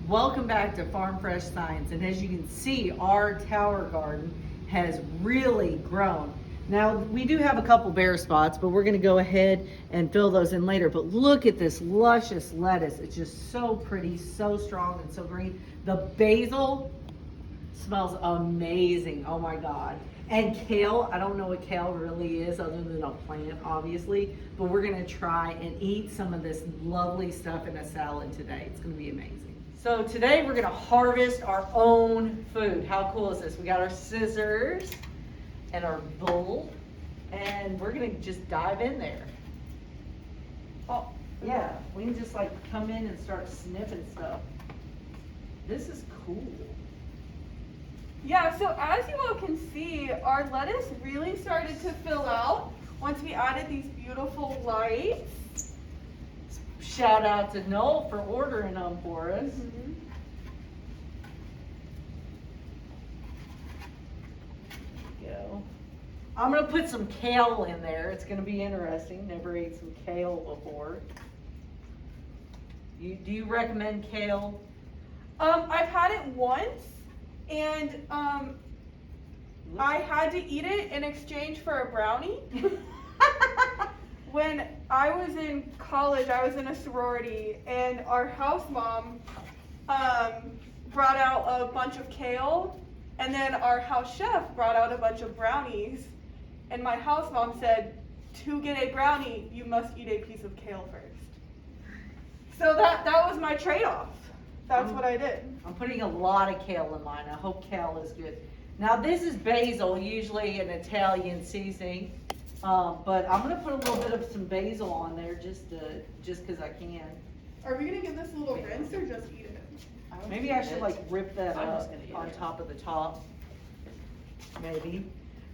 Welcome back to Farm Fresh Science, and as you can see, our tower garden has really grown. Now, we do have a couple bare spots, but we're gonna go ahead and fill those in later. But look at this luscious lettuce. It's just so pretty, so strong, and so green. The basil smells amazing, oh my God. And kale, I don't know what kale really is other than a plant, obviously, but we're gonna try and eat some of this lovely stuff in a salad today. It's gonna be amazing. So today we're gonna harvest our own food. How cool is this? We got our scissors and our bowl, and we're gonna just dive in there. Oh, yeah, we can just like come in and start sniffing stuff. This is cool. Yeah, so as you all can see, our lettuce really started to fill out once we added these beautiful lights. Shout out to Noel for ordering them for us. Go. I'm gonna put some kale in there. It's gonna be interesting. Never ate some kale before. Do you recommend kale? I've had it once, and I had to eat it in exchange for a brownie. When I was in college, I was in a sorority, and our house mom brought out a bunch of kale, and then our house chef brought out a bunch of brownies, and my house mom said, to get a brownie, you must eat a piece of kale first. So that was my trade-off. That's what I did. I'm putting a lot of kale in mine. I hope kale is good. Now this is basil, usually an Italian seasoning, but I'm gonna put a little bit of some basil on there just because I can. Are we gonna give this a little rinse or just eat it? Maybe I should like rip that up on top of the top. Maybe.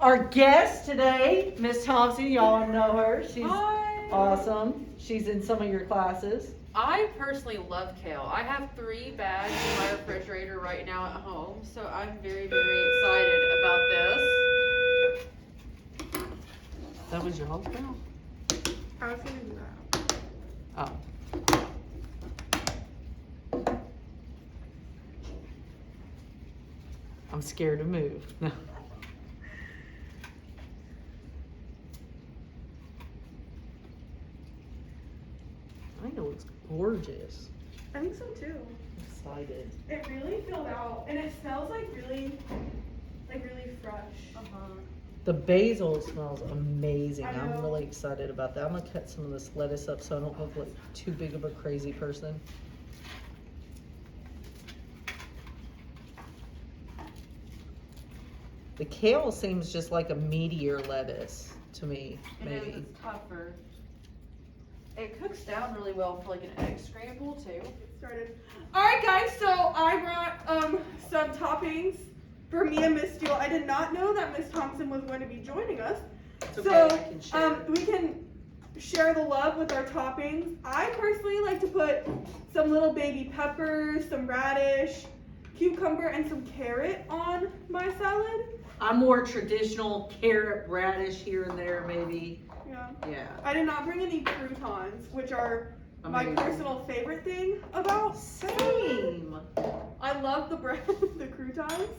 Our guest today, Miss Thompson, y'all know her. She's awesome. She's in some of your classes. I personally love kale. I have 3 bags in my refrigerator right now at home, so I'm very, very excited about this. That was your husband? I was gonna do that. Oh. I'm scared to move. No. I know it's gorgeous. I think so too. I'm excited. It really filled out, and it smells like really fresh. The basil smells amazing. I I'm know. really excited about that. I'm gonna cut some of this lettuce up so I don't look like too big of a crazy person. The kale seems just like a meatier lettuce to me, maybe. It's tougher. It cooks down really well for like an egg scramble too. Started. All right, guys. So I brought some toppings for me and Miss Steele. I did not know that Miss Thompson was going to be joining us. It's okay, I So can share. we can share the love with our toppings. I personally like to put some little baby peppers, some radish, cucumber, and some carrot on my salad. I'm more traditional carrot, radish here and there, maybe. Yeah. Yeah. I did not bring any croutons, which are my Amazing. personal favorite thing about Same. I love the bread, the croutons.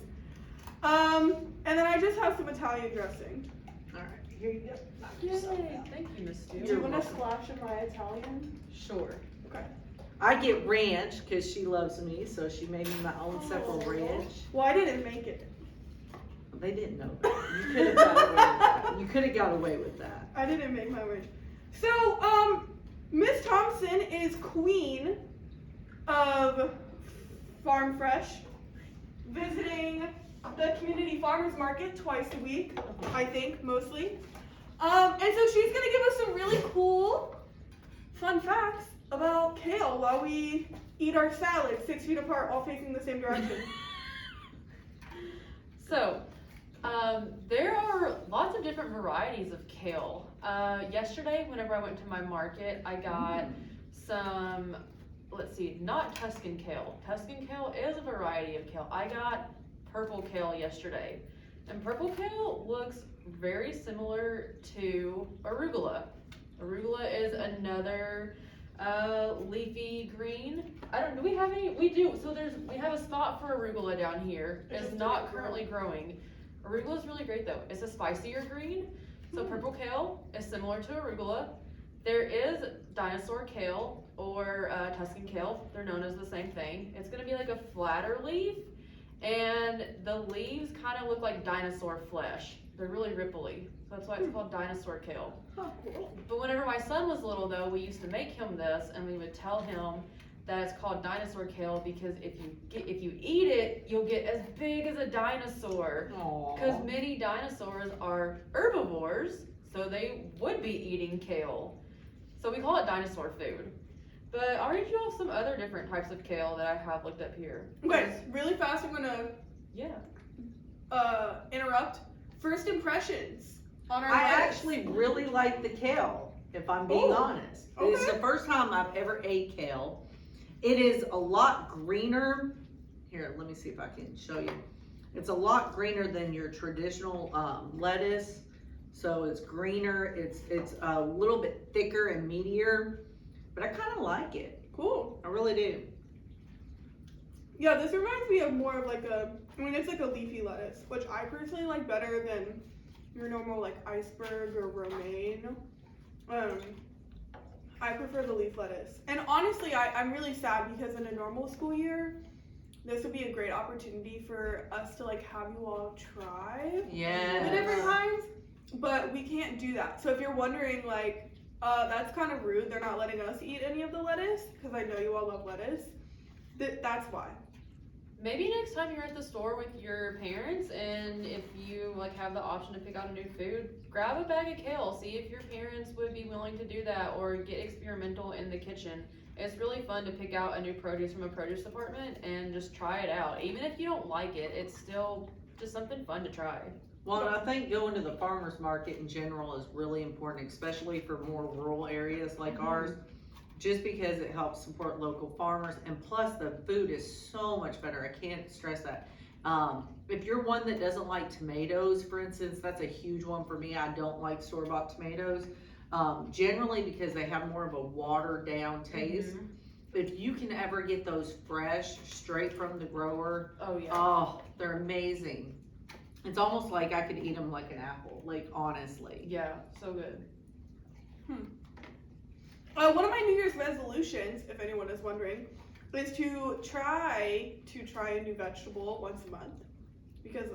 And then I just have some Italian dressing. All right, here you go. Knock Yay. yourself out. Thank you, Miss Stu. Do you want a splash of my Italian? Sure. Okay. I get ranch because she loves me, so she made me my own separate Aw. ranch. Well, I didn't make it. They didn't know that. You could have got away with that. You could have got away with that. I didn't make my ranch. So, Miss Thompson is queen of Farm Fresh, visiting the community farmers market twice a week, I think, mostly. And so she's gonna give us some really cool, fun facts about kale while we eat our salad 6 feet apart, all facing the same direction. So, there are lots of different varieties of kale. Yesterday, whenever I went to my market, I got some, let's see, not Tuscan kale. Tuscan kale is a variety of kale. I got purple kale yesterday. And purple kale looks very similar to arugula. Arugula is another Leafy green. Do we have any? We do. So we have a spot for arugula down here. It It's just not didn't grow. currently growing. Arugula is really great though. It's a spicier green. So purple kale is similar to arugula. There is dinosaur kale or Tuscan kale. They're known as the same thing. It's gonna be like a flatter leaf, and the leaves kind of look like dinosaur flesh. They're really ripply. So that's why it's called dinosaur kale. Oh, cool. But whenever my son was little though, we used to make him this and we would tell him that it's called dinosaur kale because if you eat it, you'll get as big as a dinosaur. Because Aww. many dinosaurs are herbivores, so they would be eating kale. So we call it dinosaur food. But I'll read you off some other different types of kale that I have looked up here. Okay, really fast, I'm gonna Yeah. interrupt. First impressions on our I lettuce. actually really like the kale, if I'm being Ooh, honest. It's okay. the first time I've ever ate kale. It is a lot greener. Here, let me see if I can show you. It's a lot greener than your traditional lettuce. So it's greener, it's a little bit thicker and meatier, but I kind of like it. Cool. I really do. Yeah, this reminds me of more of like it's like a leafy lettuce, which I personally like better than your normal like iceberg or romaine. I prefer the leaf lettuce. And honestly, I'm really sad because in a normal school year, this would be a great opportunity for us to like have you all try the different kinds, but we can't do that. So if you're wondering like, that's kind of rude, they're not letting us eat any of the lettuce, because I know you all love lettuce. That's why. Maybe next time you're at the store with your parents and if you like have the option to pick out a new food, grab a bag of kale. See if your parents would be willing to do that or get experimental in the kitchen. It's really fun to pick out a new produce from a produce department and just try it out. Even if you don't like it, it's still just something fun to try. Well, and I think going to the farmer's market in general is really important, especially for more rural areas like ours, just because it helps support local farmers, and plus the food is so much better. I can't stress that. If you're one that doesn't like tomatoes, for instance, that's a huge one for me. I don't like store-bought tomatoes, generally because they have more of a watered down taste. If you can ever get those fresh, straight from the grower, Oh yeah. oh, they're amazing. It's almost like I could eat them like an apple, like honestly. Yeah, so good. One of my New Year's resolutions, if anyone is wondering, is to try a new vegetable once a month, because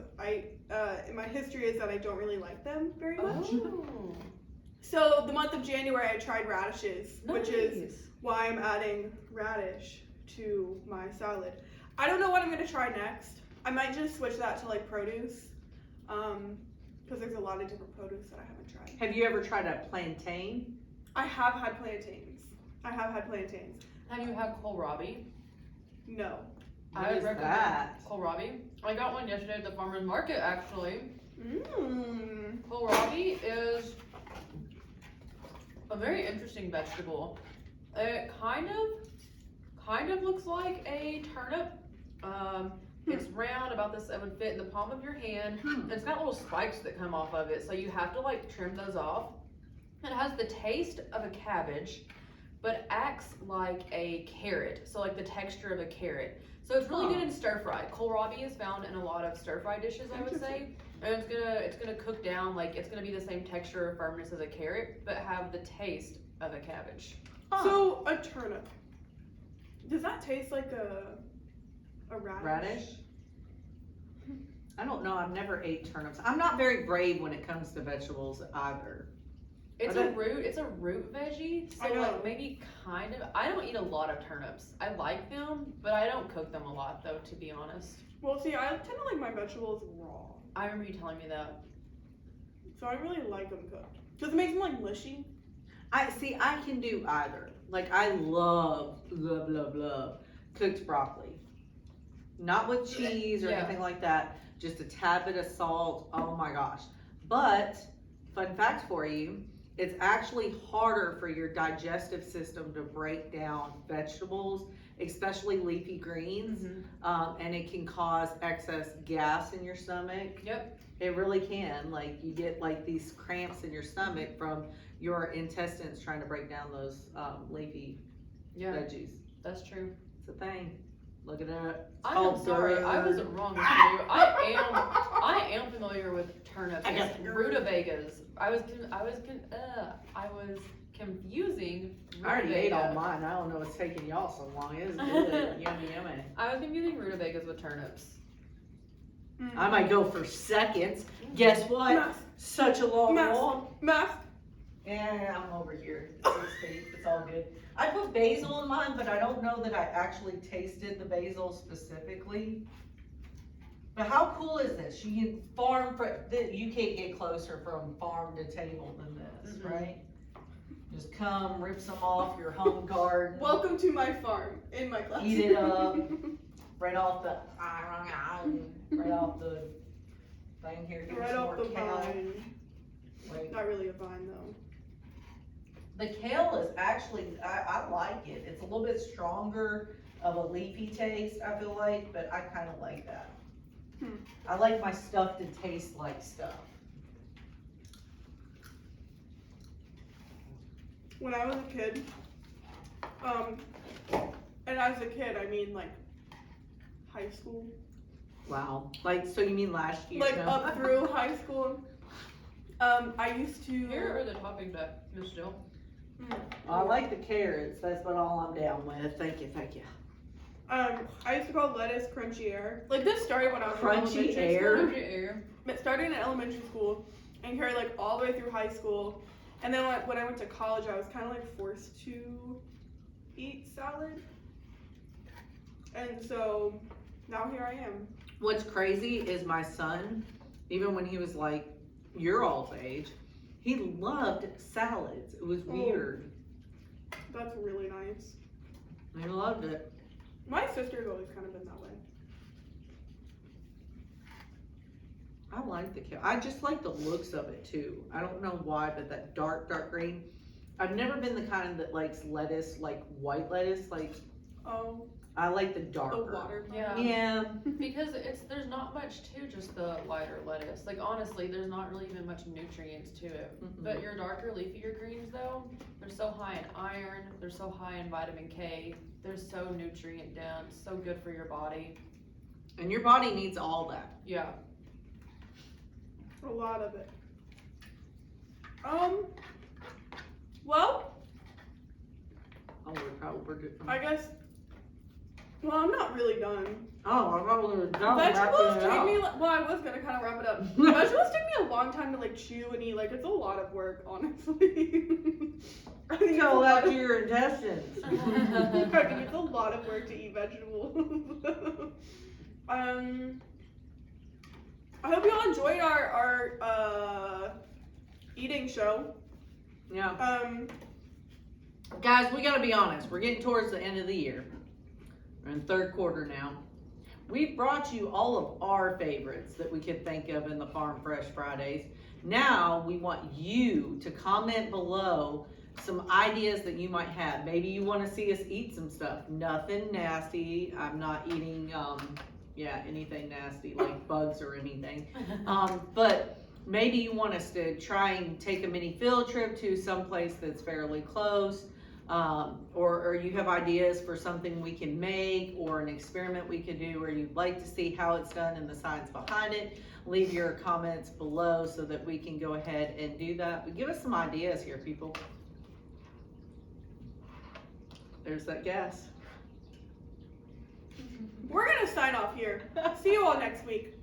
in my history is that I don't really like them very much. Oh, So the month of January I tried radishes, which is nice. why I'm adding radish to my salad. I don't know what I'm gonna try next. I might just switch that to like produce, because there's a lot of different produce that I haven't tried. Have you ever tried a plantain? I have had plantains. Have you had kohlrabi? No. What I would is recommend that? kohlrabi. I got one yesterday at the farmer's market actually. Mmm. Kohlrabi is a very interesting vegetable. It kind of looks like a turnip. It's round, about this, it would fit in the palm of your hand. And it's got little spikes that come off of it, so you have to like trim those off. It has the taste of a cabbage, but acts like a carrot, so like the texture of a carrot. So it's really good in stir fry. Kohlrabi is found in a lot of stir fry dishes, I would say. And it's gonna cook down, like it's gonna be the same texture or firmness as a carrot, but have the taste of a cabbage. So a turnip. Does that taste like a radish? Radish? I don't know. I've never ate turnips. I'm not very brave when it comes to vegetables either. It's Are a they- root, it's a root veggie, so I know. like maybe kind of, I don't eat a lot of turnips. I like them, but I don't cook them a lot though, to be honest. Well, see, I tend to like my vegetables raw, I remember you telling me that. so I really like them cooked because it makes them like mushy. I can do either. Like I love cooked broccoli. Not with cheese or Yeah. anything like that. Just a tad bit of salt. Oh my gosh. But fun fact for you, it's actually harder for your digestive system to break down vegetables, especially leafy greens, and it can cause excess gas in your stomach. Yep. It really can. Like you get like these cramps in your stomach from your intestines trying to break down those leafy Yeah, veggies. that's true. It's a thing. Look it up. It's I'm called sorry, I was gourd. wrong with you. I am familiar with turnips. I It's got the gourd. rutabagas. I was confusing I already ate all rutabaga. mine. I don't know what's taking y'all so long. It's good. Yummy, yummy. I was confusing rutabagas with turnips. I might go for seconds. Guess what? Math. Such a long Math. walk. Math. Yeah, I'm over here. It's all good. I put basil in mine, but I don't know that I actually tasted the basil specifically. But how cool is this? You can you can't get closer from farm to table than this, Mhm. right? Just come, rip some off your home garden, Welcome to my farm in my class. Eat it up. right off the thing here. Give me Right some off more the kale. vine. Wait. Not really a vine though. The kale is actually, I like it. It's a little bit stronger of a leafy taste, I feel like, but I kind of like that. I like my stuff to taste like stuff. When I was a kid, and as a kid I mean like high school, Wow. Like, so you mean last year? like no? up through high school. I used to. Here are the toppings at Miss Jill. I like the carrots. That's about all I'm down with. Thank you, thank you. I used to call lettuce crunchy air. Like this started when I was Crunchy in elementary air? school. Crunchy air. It started in elementary school and carried like all the way through high school. And then when I went to college, I was kind of like forced to eat salad. And so now here I am. What's crazy is my son, even when he was like your all's age, he loved salads. It was weird. That's really nice. He loved it. My sister's always kind of been that way. I like the kale. I just like the looks of it too. I don't know why, but that dark green. I've never been the kind that likes lettuce, like white lettuce. Like, Oh, I like the the darker. water. Yeah. Yeah. Because there's not much to just the lighter lettuce. Like honestly, there's not really even much nutrients to it. Mm-mm. But your darker, leafier greens though, they're so high in iron, they're so high in vitamin K, they're so nutrient dense, so good for your body. And your body needs all that. Yeah. A lot of it. Well, We're good. I guess. Well, I'm not really done. Oh, I thought we were done Vegetables wrapping it take up. me. Well, I was gonna kind of wrap it up. Vegetables take me a long time to like chew and eat. Like it's a lot of work, honestly. I think it's a Tell lot that of, to your intestines. I think it's a lot of work to eat vegetables. I hope you all enjoyed our eating show. Yeah. Guys, we gotta be honest. We're getting towards the end of the year. We're in third quarter now. We've brought you all of our favorites that we could think of in the Farm Fresh Fridays. Now we want you to comment below some ideas that you might have. Maybe you want to see us eat some stuff. Nothing nasty. I'm not eating anything nasty like bugs or anything. But maybe you want us to try and take a mini field trip to someplace that's fairly close. Or you have ideas for something we can make or an experiment we could do, or you'd like to see how it's done and the science behind it, leave your comments below so that we can go ahead and do that. But give us some ideas here, people. There's that gas. We're gonna sign off here. See you all next week.